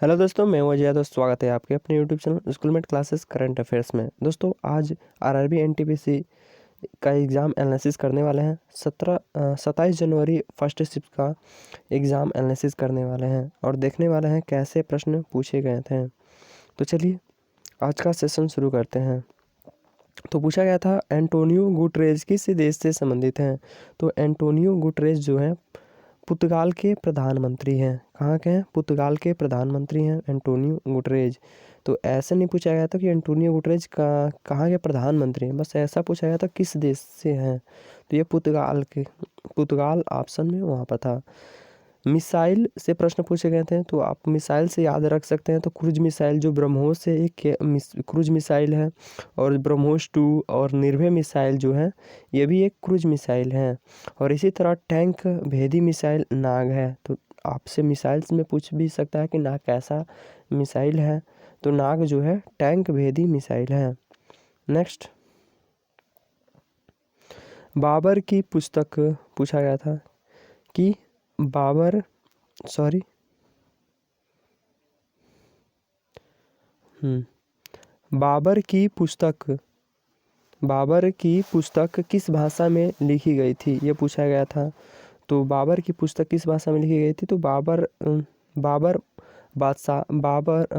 Hello दोस्तों, मैं हूं अजय। दोस्त स्वागत है आपके अपने YouTube channel schoolmate classes current affairs में। दोस्तों आज आरआरबी एनटीपीसी का एग्ज़ाम एनालिसिस करने वाले हैं। 27 जनवरी फर्स्ट शिफ्ट का एग्ज़ाम एनालिसिस करने वाले हैं और देखने वाले हैं कैसे प्रश्न पूछे गए थे। तो चलिए आज का सेशन शुरू करते हैं। तो पूछा गया था एंटोनियो गुटरेज किस देश से संबंधित हैं। तो एंटोनियो गुटरेज जो है पुर्तगाल के प्रधानमंत्री हैं। कहाँ के हैं? पुर्तगाल के प्रधानमंत्री हैं एंटोनियो गुटरेज। तो ऐसे नहीं पूछा गया था कि एंटोनियो गुटरेज कहाँ के प्रधानमंत्री हैं, बस ऐसा पूछा गया था किस देश से हैं। तो ये पुर्तगाल ऑप्शन में वहाँ पर था। मिसाइल से प्रश्न पूछे गए थे, तो आप मिसाइल से याद रख सकते हैं। तो क्रूज मिसाइल जो ब्रह्मोस से एक क्रूज मिसाइल है, और ब्रह्मोस 2 और निर्भय मिसाइल जो है ये भी एक क्रूज मिसाइल है। और इसी तरह टैंक भेदी मिसाइल नाग है। तो आपसे मिसाइल्स में पूछ भी सकता है कि नाग कैसा मिसाइल है। तो नाग जो है टैंक भेदी मिसाइल है। नेक्स्ट, बाबर की पुस्तक पूछा गया था कि बाबर सॉरी बाबर की पुस्तक किस भाषा में लिखी गई थी, ये पूछा गया था। तो बाबर की पुस्तक किस भाषा में लिखी गई थी। तो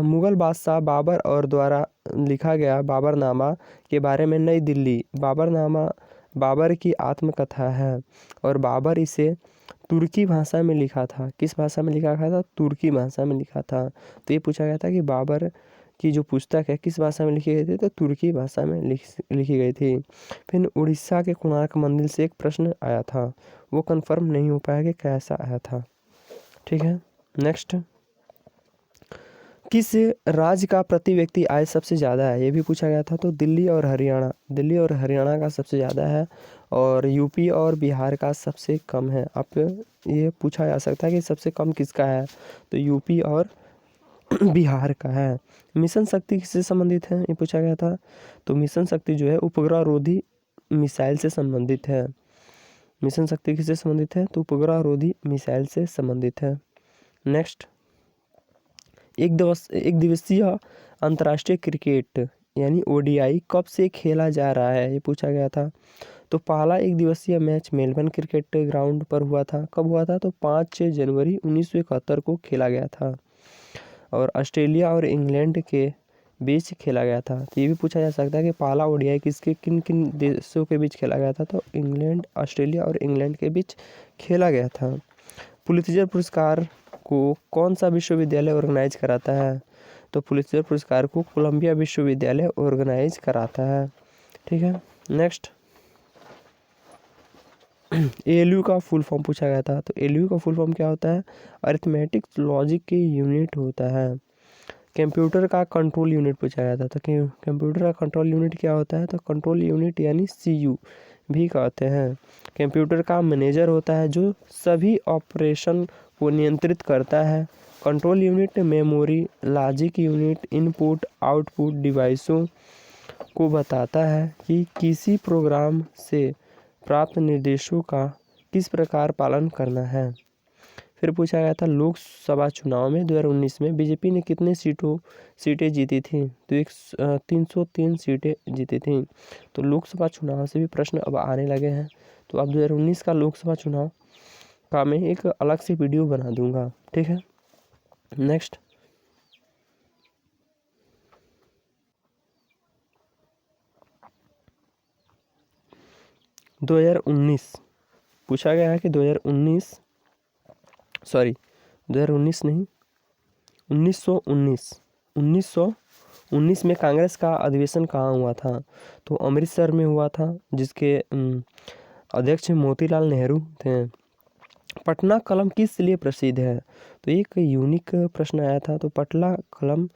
मुगल बादशाह बाबर और द्वारा लिखा गया बाबरनामा के बारे में नई दिल्ली। बाबरनामा बाबर की आत्मकथा है और बाबर इसे तुर्की भाषा में लिखा था। किस भाषा में लिखा था? तुर्की भाषा में लिखा था। तो ये पूछा गया था कि बाबर की जो पुस्तक है किस भाषा में लिखी गई थी। तो तुर्की भाषा में लिखी गई थी। फिर उड़ीसा के कोणार्क मंदिर से एक प्रश्न आया था, वो कंफर्म नहीं हो पाया कि कैसा आया था। ठीक है, नेक्स्ट, किस राज्य का प्रति व्यक्ति आय सबसे ज़्यादा है, ये भी पूछा गया था। तो दिल्ली और हरियाणा का सबसे ज़्यादा है और यूपी और बिहार का सबसे कम है। आप ये पूछा जा सकता है कि सबसे कम किसका है। तो यूपी और बिहार का है। मिशन शक्ति किससे संबंधित है, ये पूछा गया था। तो मिशन शक्ति जो है उपग्रह रोधी मिसाइल से संबंधित है। मिशन शक्ति किससे संबंधित है? तो उपग्रह रोधी मिसाइल से संबंधित है। नेक्स्ट, एक दिवसीय अंतर्राष्ट्रीय क्रिकेट यानी ओडीआई कब से खेला जा रहा है, ये पूछा गया था। तो पहला एक दिवसीय मैच मेलबर्न क्रिकेट ग्राउंड पर हुआ था। कब हुआ था? तो 5 जनवरी 1971 को खेला गया था और ऑस्ट्रेलिया और इंग्लैंड के बीच खेला गया था। तो ये भी पूछा जा सकता है कि पहला ओडीआई किन किन देशों के बीच खेला गया था। तो इंग्लैंड, ऑस्ट्रेलिया और इंग्लैंड के बीच खेला गया था। पुलित्जर पुरस्कार को कौन सा विश्वविद्यालय ऑर्गेनाइज कराता है? तो पुलित्जर पुरस्कार को कोलंबिया विश्वविद्यालय ऑर्गेनाइज कराता है। ठीक है, नेक्स्ट, एएलयू का फुल फॉर्म पूछा गया था। तो एएलयू का फुल फॉर्म क्या होता है? अरिथमेटिक लॉजिक की यूनिट होता है। कंप्यूटर का कंट्रोल यूनिट पूछा गया था। तो कंप्यूटर का कंट्रोल यूनिट क्या होता है? तो कंट्रोल यूनिट यानी सीयू भी कहते हैं। कंप्यूटर का मैनेजर होता है जो सभी ऑपरेशन को नियंत्रित करता है। Control unit memory, logic unit input output डिवाइसों को बताता है कि किसी प्रोग्राम से प्राप्त निर्देशों का किस प्रकार पालन करना है। फिर पूछा गया था लोकसभा चुनाव में 2019 में बीजेपी ने कितने सीटें जीती थी। तो 303 सीटें जीती थी। तो लोकसभा चुनाव से भी प्रश्न अब आने लगे हैं। तो अब 2019 का लोकसभा चुनाव का मैं एक अलग से वीडियो बना दूंगा। ठीक है, नेक्स्ट, पूछा गया है कि 2019 नहीं, 1919 में कांग्रेस का अधिवेशन कहाँ हुआ था। तो अमृतसर में हुआ था, जिसके अध्यक्ष मोतीलाल नेहरू थे। पटना कलम किस लिए प्रसिद्ध है? तो एक यूनिक प्रश्न आया था। तो पटना कलम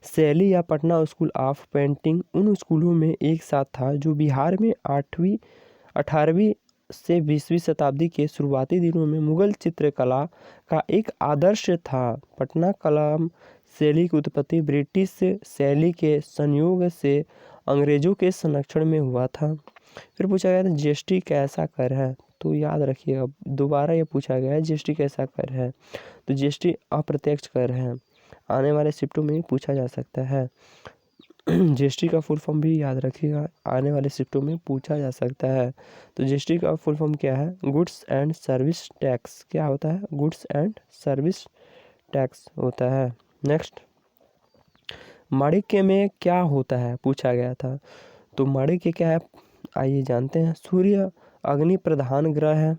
शैली या पटना स्कूल ऑफ पेंटिंग उन स्कूलों में एक साथ था जो बिहार में 18वीं से 20वीं शताब्दी के शुरुआती दिनों में मुगल चित्रकला का एक आदर्श था। पटना कलम शैली की उत्पत्ति ब्रिटिश शैली के संयोग से अंग्रेजों के संरक्षण में हुआ था। फिर पूछा गया था जीएसटी कैसा कर है। तो याद रखिएगा, दोबारा ये पूछा गया है जीएसटी कैसा कर है। तो जीएसटी अप्रत्यक्ष कर है। आने वाले शिफ्टों में पूछा जा सकता है। जीएसटी का फुल फॉर्म भी याद रखिएगा, आने वाले शिफ्टों में पूछा जा सकता है। तो जीएसटी का फुल फॉर्म क्या है? Goods and service tax. क्या होता है? गुड्स एंड सर्विस टैक्स होता है। नेक्स्ट, माणिक्य में क्या होता है? पूछा गया था। तो माणिक्य क्या है? आइए जानते हैं। सूर्य अग्नि प्रधान ग्रह है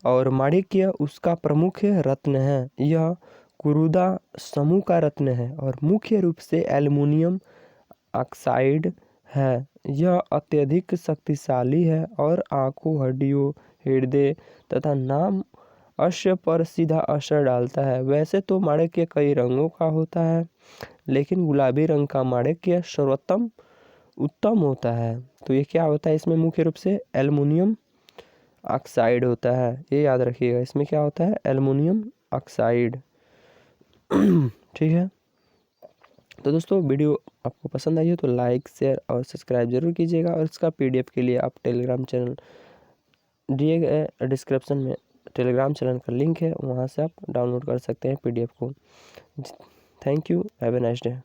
और माणिक्य उसका प्रमुख रत्न है। यह कुरुदा समूह का रत्न है और मुख्य रूप से एल्युमिनियम ऑक्साइड है। यह अत्यधिक शक्तिशाली है और आंखों, हड्डियों, हृदय तथा नाम अश्य पर सीधा असर डालता है। वैसे तो माणिक्य कई रंगों का होता है, लेकिन गुलाबी रंग का माणिक्य सर्वोत्तम उत्तम होता है। तो ये क्या होता है? इसमें मुख्य रूप से एल्युमिनियम ऑक्साइड होता है, ये याद रखिएगा। इसमें क्या होता है? Aluminium oxide. ठीक है। तो दोस्तों, वीडियो आपको पसंद आई हो तो लाइक, शेयर और सब्सक्राइब जरूर कीजिएगा। और इसका पीडीएफ के लिए आप टेलीग्राम चैनल दिए गए डिस्क्रिप्शन में टेलीग्राम चैनल का लिंक है, वहाँ से आप डाउनलोड कर सकते हैं पीडीएफ को। Thank you, have a nice day.